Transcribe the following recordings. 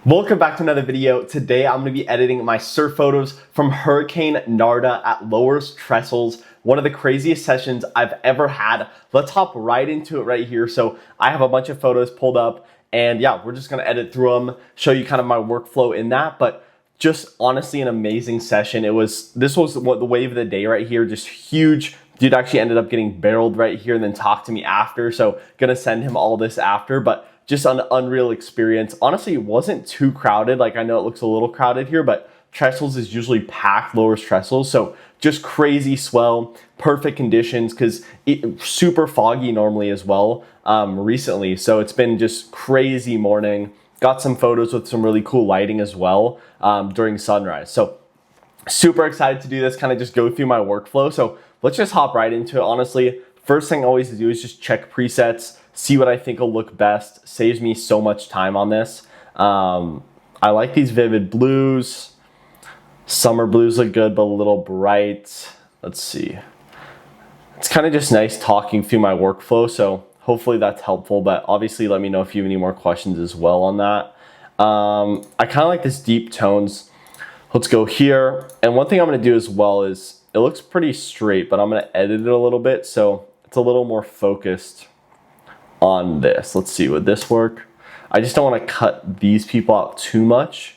Welcome back to another video. Today I'm going to be editing my surf photos from Hurricane Narda at Lowers Trestles. One of the craziest sessions I've ever had. Let's hop right into it right here. So I have a bunch of photos pulled up and yeah, we're just going to edit through them, show you kind of my workflow in that. But just honestly an amazing session. This was the wave of the day right here, just huge. Dude actually ended up getting barreled right here and then talked to me after. So gonna send him all this after, but just an unreal experience. Honestly, it wasn't too crowded. Like I know it looks a little crowded here, but Trestles is usually packed, Lowers Trestles. So just crazy swell, perfect conditions because it's super foggy normally as well recently. So it's been just crazy morning. Got some photos with some really cool lighting as well during sunrise. So super excited to do this, kind of just go through my workflow. So let's just hop right into it. Honestly, first thing I always do is just check presets, see what I think will look best. Saves me so much time on this. I like these vivid blues. Summer blues look good, but a little bright. Let's see. It's kind of just nice talking through my workflow, so hopefully that's helpful, but obviously let me know if you have any more questions as well on that. I kind of like this deep tones. Let's go here. And one thing I'm going to do as well is, it looks pretty straight, but I'm going to edit it a little bit so it's a little more focused on this. Let's see, would this work? I just don't want to cut these people out too much.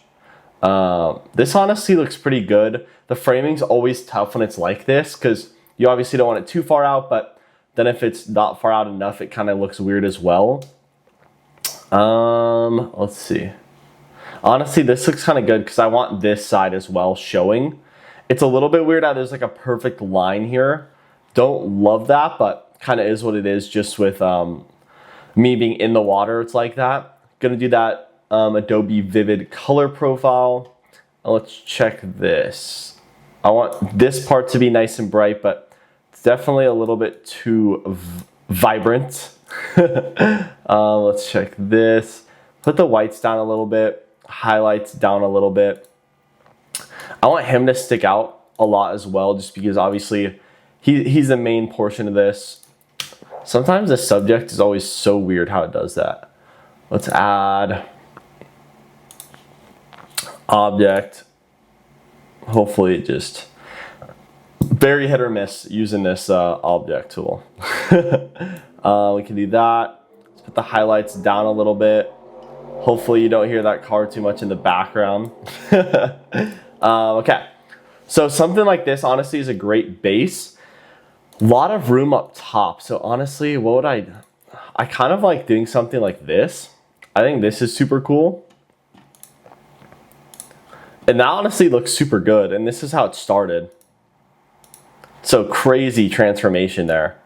This honestly looks pretty good. The framing's always tough when it's like this because you obviously don't want it too far out, but then if it's not far out enough, it kind of looks weird as well. Let's see. Honestly, this looks kind of good because I want this side as well showing. It's a little bit weird how there's like a perfect line here. Don't love that, but kind of is what it is just with me being in the water, it's like that. Gonna do that Adobe Vivid Color Profile. Let's check this. I want this part to be nice and bright, but it's definitely a little bit too vibrant. Let's check this. Put the whites down a little bit, highlights down a little bit. I want him to stick out a lot as well, just because obviously he's the main portion of this. Sometimes the subject is always so weird how it does that. Let's add object. Hopefully it just very hit or miss using this object tool. We can do that. Let's put the highlights down a little bit. Hopefully you don't hear that car too much in the background. Okay, so something like this honestly is a great base. A lot of room up top. So honestly, what would I kind of like doing something like this. I think this is super cool. And that honestly looks super good. And this is how it started. So crazy transformation there.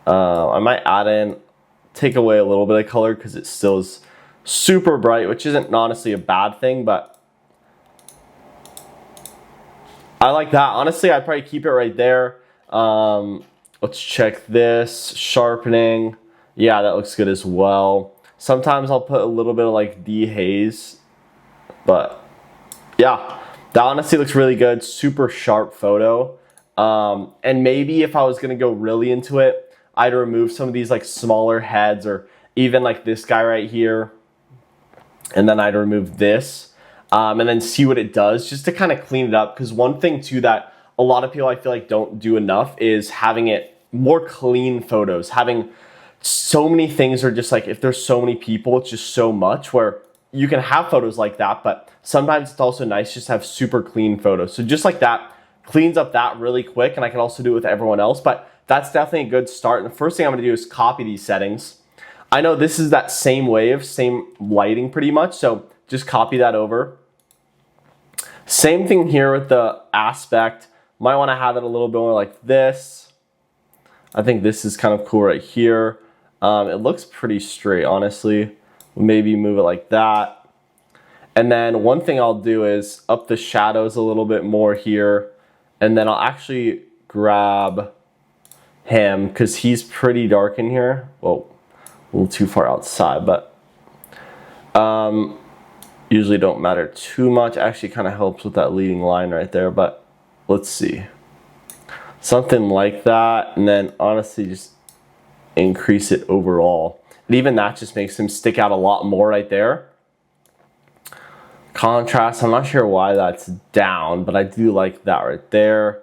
I might add in, take away a little bit of color because it still is super bright, which isn't honestly a bad thing, but I like that. Honestly, I'd probably keep it right there. Let's check this, sharpening. Yeah, that looks good as well. Sometimes I'll put a little bit of like dehaze, but yeah, that honestly looks really good. Super sharp photo. And maybe if I was gonna go really into it, I'd remove some of these like smaller heads or even like this guy right here. And then I'd remove this and then see what it does just to kind of clean it up. Because one thing too that a lot of people I feel like don't do enough is having it more clean photos. Having so many things are just like, if there's so many people, it's just so much where you can have photos like that, but sometimes it's also nice just to have super clean photos. So just like that, cleans up that really quick, and I can also do it with everyone else, but that's definitely a good start. And the first thing I'm gonna do is copy these settings. I know this is that same wave, same lighting pretty much, so just copy that over. Same thing here with the aspect. Might want to have it a little bit more like this. I think this is kind of cool right here. It looks pretty straight, honestly. Maybe move it like that. And then one thing I'll do is up the shadows a little bit more here. And then I'll actually grab him because he's pretty dark in here. Well, a little too far outside, but usually don't matter too much. Actually kind of helps with that leading line right there, but let's see. Something like that, and then honestly just increase it overall. And even that just makes him stick out a lot more right there. Contrast, I'm not sure why that's down, but I do like that right there.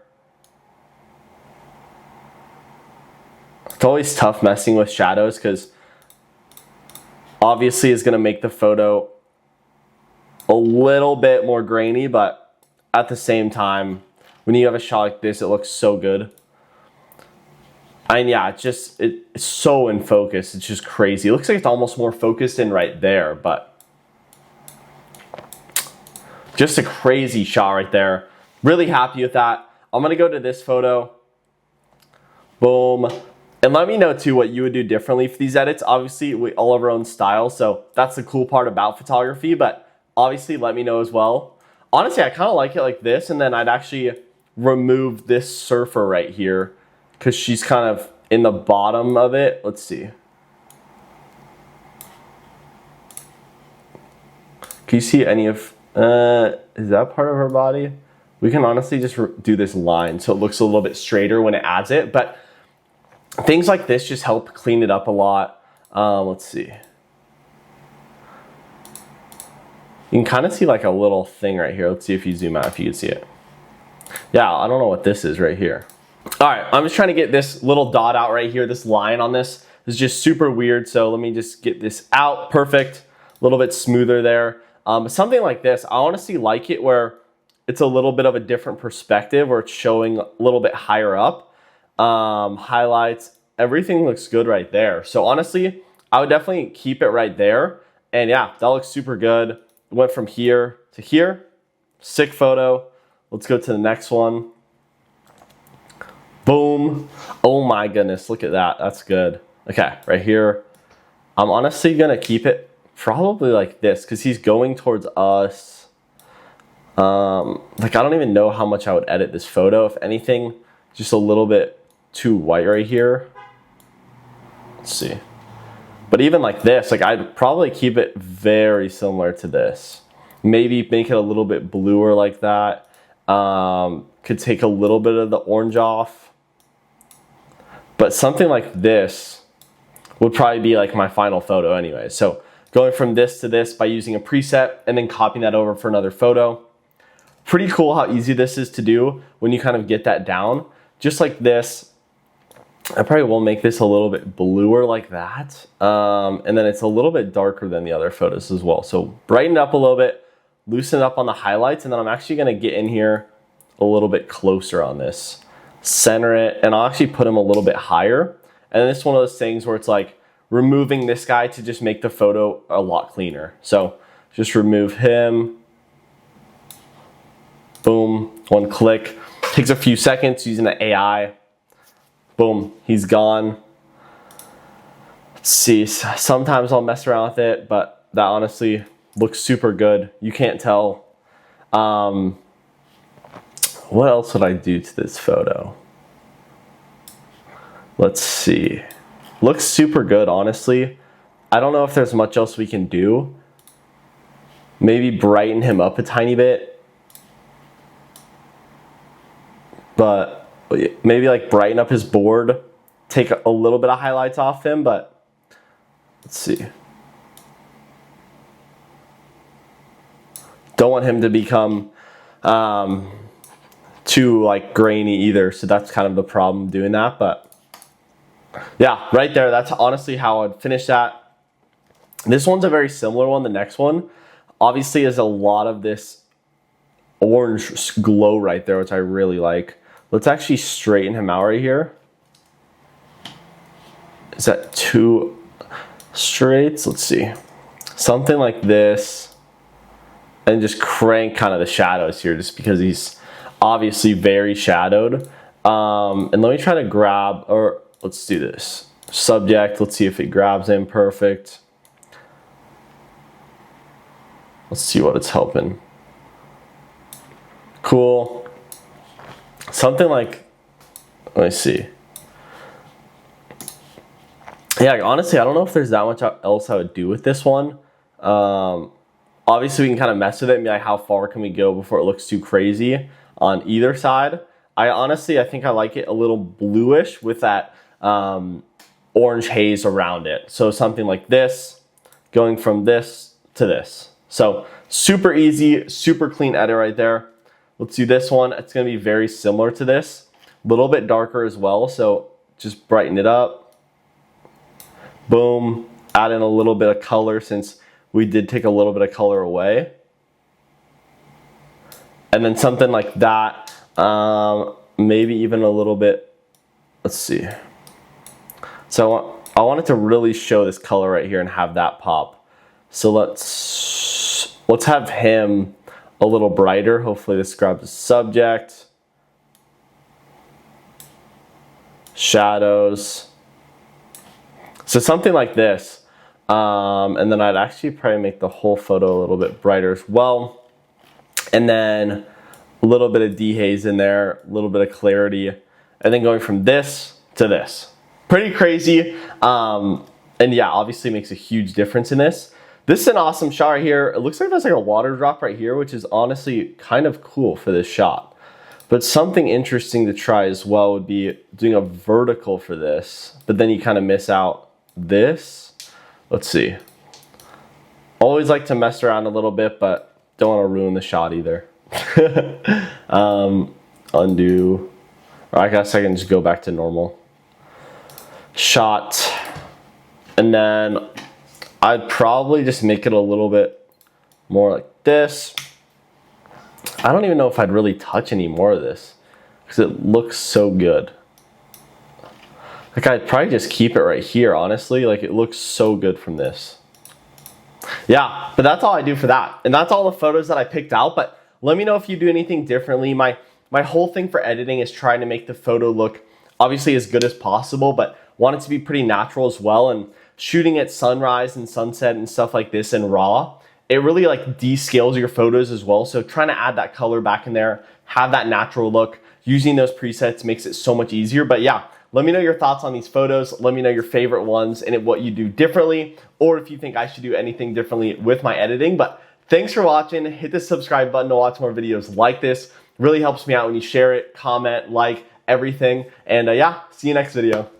It's always tough messing with shadows because obviously it's going to make the photo a little bit more grainy, but at the same time, when you have a shot like this, it looks so good. And yeah, it's so in focus. It's just crazy. It looks like it's almost more focused in right there, but just a crazy shot right there. Really happy with that. I'm gonna go to this photo. Boom. And let me know too what you would do differently for these edits. Obviously, we all have our own style, so that's the cool part about photography, but obviously let me know as well. Honestly, I kind of like it like this, and then I'd actually remove this surfer right here because she's kind of in the bottom of it. Let's see. Can you see any of, is that part of her body? We can honestly just do this line so it looks a little bit straighter when it adds it, but things like this just help clean it up a lot. Let's see. You can kind of see like a little thing right here. Let's see if you zoom out, if you can see it. Yeah, I don't know what this is right here. All right, I'm just trying to get this little dot out right here. This line on this is just super weird. So let me just get this out. Perfect. A little bit smoother there. Something like this, I honestly like it where it's a little bit of a different perspective, or it's showing a little bit higher up. Highlights, everything looks good right there. So honestly, I would definitely keep it right there. And yeah, that looks super good. Went from here to here. Sick photo. Let's go to the next one. Boom. Oh my goodness, look at that. That's good. Okay, right here. I'm honestly gonna keep it probably like this because he's going towards us. Like I don't even know how much I would edit this photo. If anything, just a little bit too white right here. Let's see. But even like this, like I'd probably keep it very similar to this. Maybe make it a little bit bluer like that. Could take a little bit of the orange off. But something like this would probably be like my final photo anyway. So going from this to this by using a preset and then copying that over for another photo. Pretty cool how easy this is to do when you kind of get that down. Just like this. I probably will make this a little bit bluer like that. And then it's a little bit darker than the other photos as well. So brighten it up a little bit, loosen it up on the highlights, and then I'm actually gonna get in here a little bit closer on this. Center it, and I'll actually put him a little bit higher. And then it's one of those things where it's like removing this guy to just make the photo a lot cleaner. So just remove him. Boom, one click. Takes a few seconds using the AI. Boom, he's gone. Let's see, sometimes I'll mess around with it, but that honestly looks super good. You can't tell. What else would I do to this photo? Let's see. Looks super good, honestly. I don't know if there's much else we can do. Maybe brighten him up a tiny bit. But maybe like brighten up his board. Take a little bit of highlights off him, but let's see. Don't want him to become too like grainy either, so that's kind of the problem doing that. But yeah, right there, that's honestly how I'd finish that. This one's a very similar one. The next one obviously is a lot of this orange glow right there, which I really like. Let's actually straighten him out right here. Is that too straight? Let's see. Something like this. And just crank kind of the shadows here just because he's obviously very shadowed. And let me try to grab, or let's do this. Subject, let's see if it grabs in perfect. Let's see what it's helping. Cool. Something like, let me see. Yeah, honestly, I don't know if there's that much else I would do with this one. Obviously, we can kind of mess with it and be like, how far can we go before it looks too crazy on either side. I think I like it a little bluish with that orange haze around it. So something like this, going from this to this. So Super easy, super clean edit right there. Let's do this one. It's gonna be very similar to this. A little bit darker as well, so just brighten it up. Boom, add in a little bit of color since we did take a little bit of color away. And then something like that, maybe even a little bit, let's see. So I wanted to really show this color right here and have that pop. So let's have him a little brighter. Hopefully this grabs the subject. Shadows. So something like this. And then I'd actually probably make the whole photo a little bit brighter as well. And then a little bit of dehaze in there, a little bit of clarity. And then going from this to this. Pretty crazy. And yeah, obviously makes a huge difference in this. This is an awesome shot right here. It looks like there's like a water drop right here, which is honestly kind of cool for this shot. But something interesting to try as well would be doing a vertical for this, but then you kind of miss out this. Let's see. Always like to mess around a little bit, but don't want to ruin the shot either. Undo. Or I guess I can just go back to normal. Shot. And then I'd probably just make it a little bit more like this. I don't even know if I'd really touch any more of this because it looks so good. Like I'd probably just keep it right here, honestly. Like it looks so good from this. Yeah, but that's all I do for that. And that's all the photos that I picked out, but let me know if you do anything differently. My whole thing for editing is trying to make the photo look obviously as good as possible, but want it to be pretty natural as well. And shooting at sunrise and sunset and stuff like this in RAW, it really like descales your photos as well. So trying to add that color back in there, have that natural look, using those presets makes it so much easier. But yeah, let me know your thoughts on these photos. Let me know your favorite ones and what you do differently, or if you think I should do anything differently with my editing. But thanks for watching. Hit the subscribe button to watch more videos like this. It really helps me out when you share it, comment, like, everything. And yeah, see you next video.